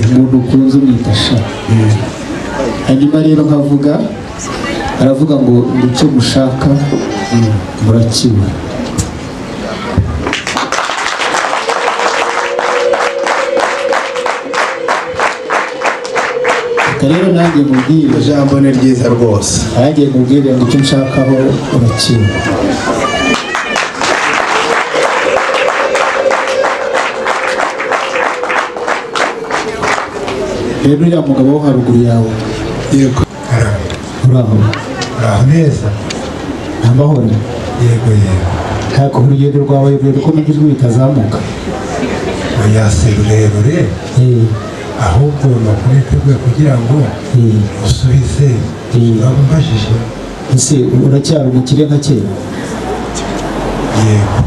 umuntu ukunze umwitasha. Hanyuma rero nkavuga aravuga ngo icyo mushaka murakibura. Rero nanjye mubwire ijambo ni ryiza rwose. nanjye mubwire ngo icyo nshakaho urakibura. rero uriya mugabo wo haruguru yawe Yego. uraho neza. amahoro. Yego. ntabwo urugendo rwawe rurerure ko n'ijwi ritazamuka. oya se rurerure, ahubwo nakwiteguye kugira ngo usubize abambajije. ese uracyari umukire nka kera Yego.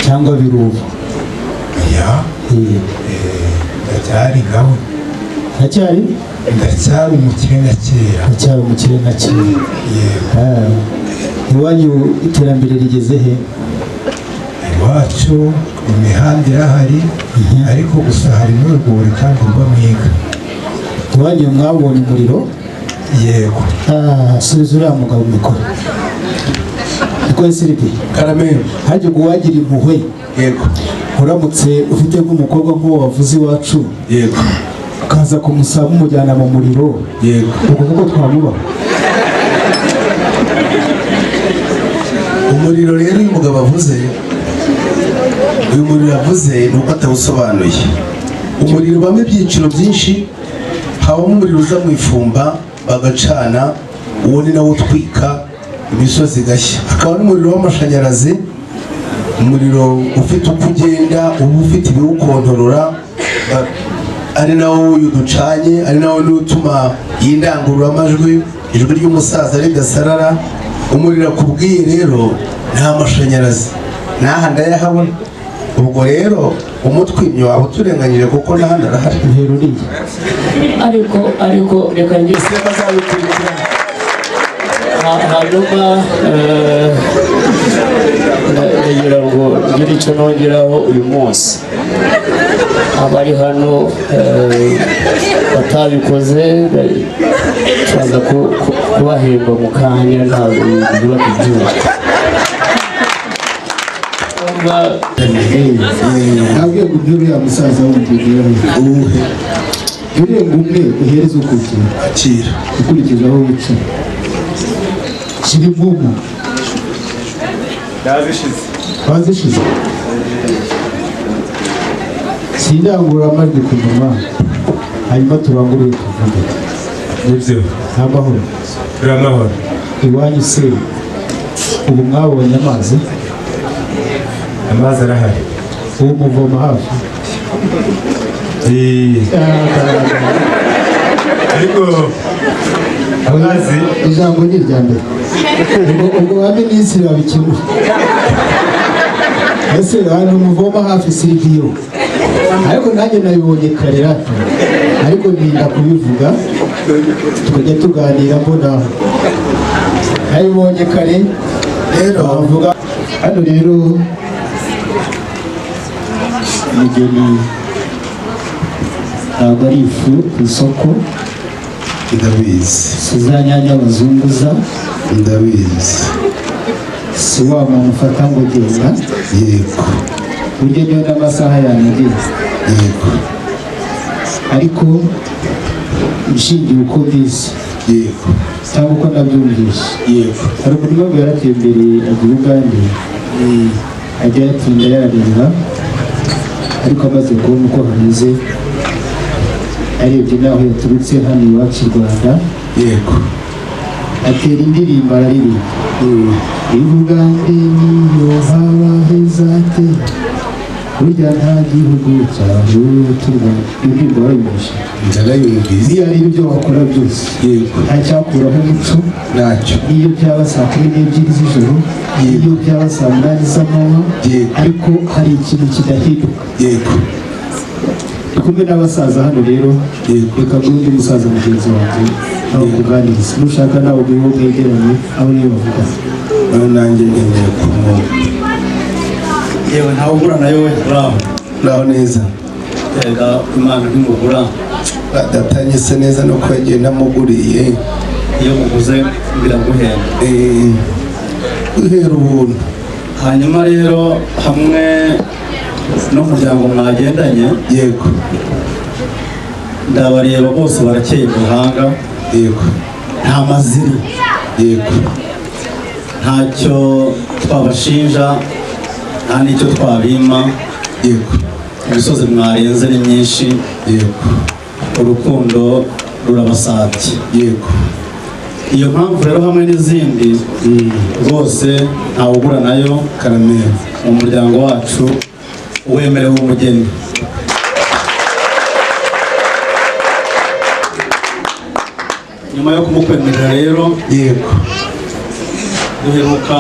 cyangwa biruva? oya, ndacyari ngaho. ndacyari umukire nka kera. ndacyari umukire nka kera. Yego. iwanyu iterambere rigeze he? iwacu imihanda irahari, ariko gusa hari n'urwuri kandi mba mwiga. iwanyu mwabonye umuriro? Yego. subiza uriya mugabo mikoro. niko esiripi Karameri. hajya uwagira impuhwe. Yego. uramutse ufite nk'umukobwa nk'uwo wavuze iwacu, Yego. ukaza kumusaba umujyana mu muriro, Yego. ubwo kuko twamubaho. umuriro rero uyu mugabo avuze, uyu muriro avuze ni uko atawusobanuye. umuriro ubamo ibyiciro byinshi, habamo umuriro uza mu ifumba bagacana, uwo ni nawo utwika imisozi igashya. hakaba n'umuriro w'amashanyarazi, umuriro ufite uko ugenda, uba ufite ibiwukontorora, ari nawo uyu ducanye, ari nawo n'utuma y'indangururamajwi ijwi ry'umusaza rigasarara. umuriro akubwiye rero nta mashanyarazi, n'aha ndayahabona. ubwo rero umutwimyo waba uturenganyije kuko n'ahandi arahari. nteruriye ariko reka ngise bazabikurikirana. hanyuma ndagira ngo ngire icyo nongeraho uyu munsi. abari hano batabikoze turaza kubahemba mu kanya, ntabwo biba ibyuma. ntabwo ngo uriya musaza w'umugore uwuhe urenga umwe uhereza ukukira akira ukurikije aho wicaye. shyira impumu bazishize. sindangururamajwi ku nyuma, hanyuma turangurure tuvuge. nibyo. nta mahoro. amahoro. iwanyu se ubu mwabonye amazi? amazi arahari. ubu muvoma hafi? ariko amazi ijambo ni irya mbere. ubwo ba minisitiri babikemura. ese ahantu muvoma hafi siriviyo, ariko nanjye nabibonye kare rata, ariko ntinda kubivuga tukajya tuganira mbona nabibonye kare rero bavuga hano. rero umugeni ntabwo ari ifu ku isoko, ndabizi. si za nyanya bazunguza, ndabizi. si wa muntu ufata ngo genda. Yego. burya niyo n'amasaha yanageze. Yego. ariko ishingiye uko mbizi. Yego. cyangwa uko nabyumvise. Yego. hari umurimo we yaratembereye ajya Uganda, ajya yatinda yarareba, ariko amaze kubona uko hameze, arebye n'aho yaturutse hano iwacu i Rwanda. Yego. atera indirimbo araririmba. ivuga ndi niyo haba heza te, burya nta gihugu cyaho tuba. indirimbo warayumvishe? ndarayumvise. niyo ari ibyo wakora byose, Yego. nta cyakuraho umuco. ntacyo. niyo byaba saa 12 z'ijoro, niyo byaba saa 8 z'amanywa, Yego. ariko hari ikintu kidahinduka. Yego. ndi kumwe n'abasaza hano rero. Yego. reka n'undi musaza mugenzi wanjye nawe kuganiriza, nushaka nawe ubwo mwegeranye aho niyo bavuga. nanjye ngendeye ku muntu. yewe ntawe ubura nayo we. uraho neza. Erega Imana ntimubura. Adatanye se neza no kwegera namuguriye. Iyo muguze biraguhenda. Guhera ubuntu. Hanyuma rero hamwe n'umuryango mwagendanye. Yego. Ndabareba bose barakeye guhanga. Yego. Nta maziri. Yego. Ntacyo twabashinja, nta n'icyo twabima. Yego. Imisozi mwarenze ni myinshi. Yego. Urukundo rurabasabye. Yego. Iyo mpamvu rero hamwe n'izindi rwose ntawugura nayo. Karameri. Mu muryango wacu uwemerewe umugeni. Nyuma yo kumukwemerera rero, yego, duheruka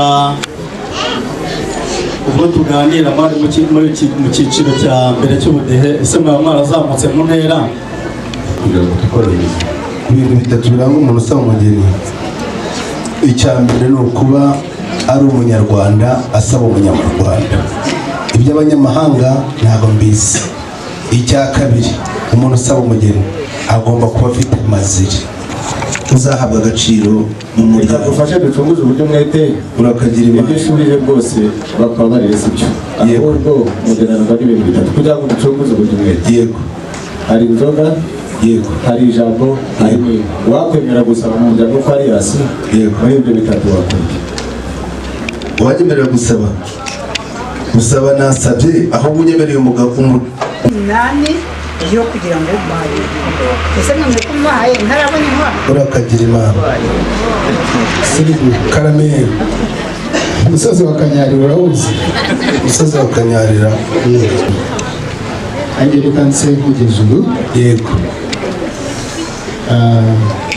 ubwo tuganira mu cyiciro cya mbere cy'ubudehe. Ese mwaba mwarazamutse mu ntera? Ibintu bitatu biranga umuntu usaba umugeni. Icya mbere ni ukuba ari umunyarwanda asaba umunyarwanda. Iby'abanyamahanga ntabwo mbizi. Icya kabiri, umuntu usaba umugeni agomba kuba afite amaziri uzahabwa agaciro mu muryango. Gufasha ducunguze uburyo mwete urakagira ibyo ishurije bwose bakaba bareze ibyo. Ahubwo mugeranwa n'ibintu bitatu kugira ngo ducunguze uburyo mwete. Yego. Hari inzoga. Yego. Hari ijambo. Hari wakwemera gusaba mu muryango ko ari yasi. Yego. Muri ibyo bitatu wakwemera. Wanyemerera gusaba nasabye aho unyemereye umugabo nani yo kugira ngo baye ese none ko baye ntarabonye intwaro. Urakagira Imana. Karameri. Umusozi wa Kanyarira urawuzi? Umusozi wa Kanyarira. Angereka nse nk'ugejuru. Yego.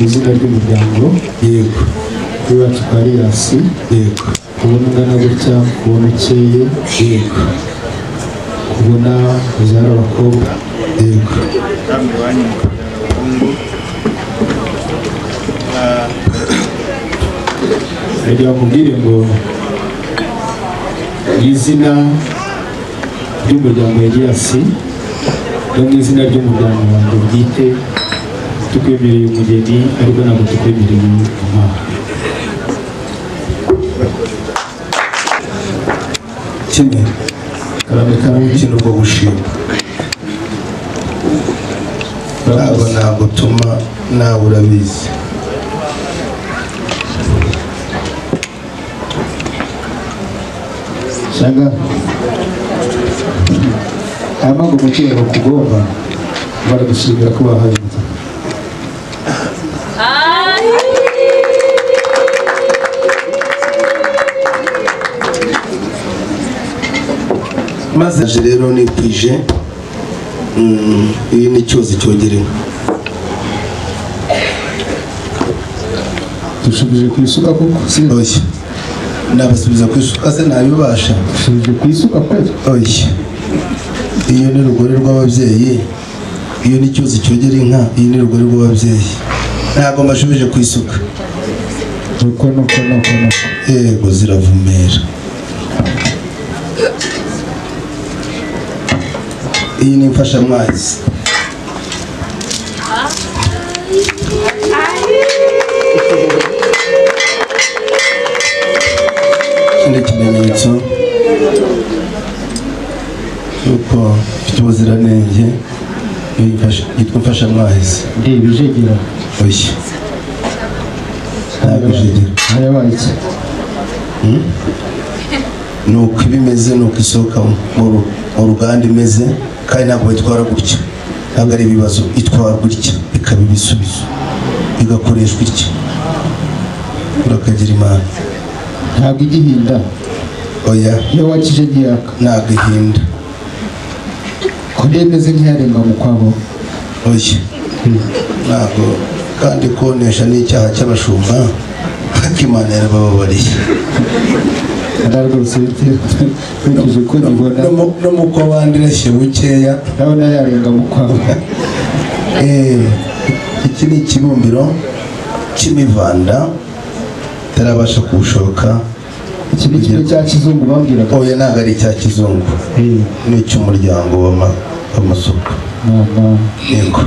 Izina ry'umuryango. Yego. Iwacu kwa Rirasi. Yego. Kubona ungana gutya, kubona ukeye. Yego. Kubona ubyara abakobwa. Yego. Reka bakubwire ngo izina ry'umuryango Eliasi no mu izina ry'umuryango wanjye bwite tukwemereye umugeni ariko ntabwo tukwemereye impano. Kimwe. Karame ikintu bwo gushima. Ntabwo nagutuma nawe urabizi. Shanga amago mukiye kugomba baradushimira ko bahaye inzira. Maze rero nikwije iyi ni cyozi cyogerewe. Dushubije ku isuka koko oya nabasubiza ku isuka se nabibasha. Dushubije ku isuka kweli oya iyo ni rugori rw'ababyeyi, iyo ni cyozi cyogera inka, iyi ni rugori rw'ababyeyi, ntabwo mbashubije ku isuka. nuko yego ziravumera. Iyi ni imfashamwazi. Ikindi kimenyetso yuko ifite ubuziranenge yitwa imfashamwazi. Bijegera. Oya ntabwo ijegera. Hayabaye iki? Ni uko iba imeze, ni uko isohoka mu ruganda imeze, kandi ntabwo bayitwara gutya. Ntabwo ari ibibazo, itwara gutya ikaba ibisubizo, igakoreshwa itya. Urakagira Imana. Ntabwo igihinda. Oya iyo wakije giyaka ntabwo ihinda. ko ndemeze nk'iyarenga mu kwabo. Oya ntabwo, kandi konesha ni icyaha cy'abashumba, ariko Imana yarabababariye. Rwose nkurikije ko ngibona no mu ko abandi irashye bukeya ndabona yarenga mu kwabo. Iki ni ikibumbiro cy'imivanda itarabasha kuwushoka. Iki ni kimwe cya kizungu bambwiraga. Oya ntabwo ari icya kizungu, ni icy'umuryango amasuka. Yego.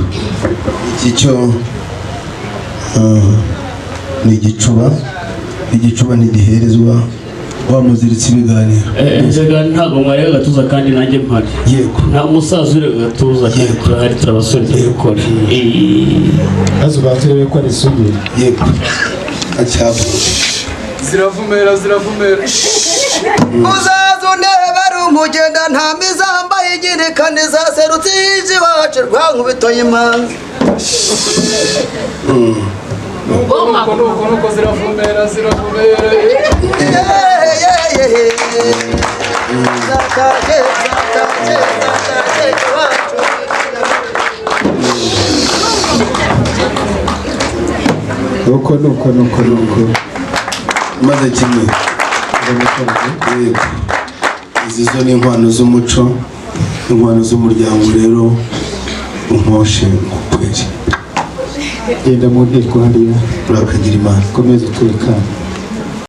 Iki cyo ni igicuba. Igicuba ntigiherezwa wamuziritse ibiganiro. Inzega ntabwo mwari agatuza kandi nanjye mpari. Yego. Nta musaza uri agatuza kandi turahari turabasore turabikora. maze ubanza urebe ko ari isugi. Yego. Acyabo. Ziravumera. Uzaza unebera umugenda nta mizamba y'igirikane zaserutse ije iwacu rwankubito y'imanza. Nuko ziravumera. Zataje iwacu. nuko Maze kimwe. Yego. Izi zo ni inkwano z'umuco, inkwano z'umuryango rero unkoshe ukwezi. genda mu nteko hariya urakagira Imana. komeza utekane.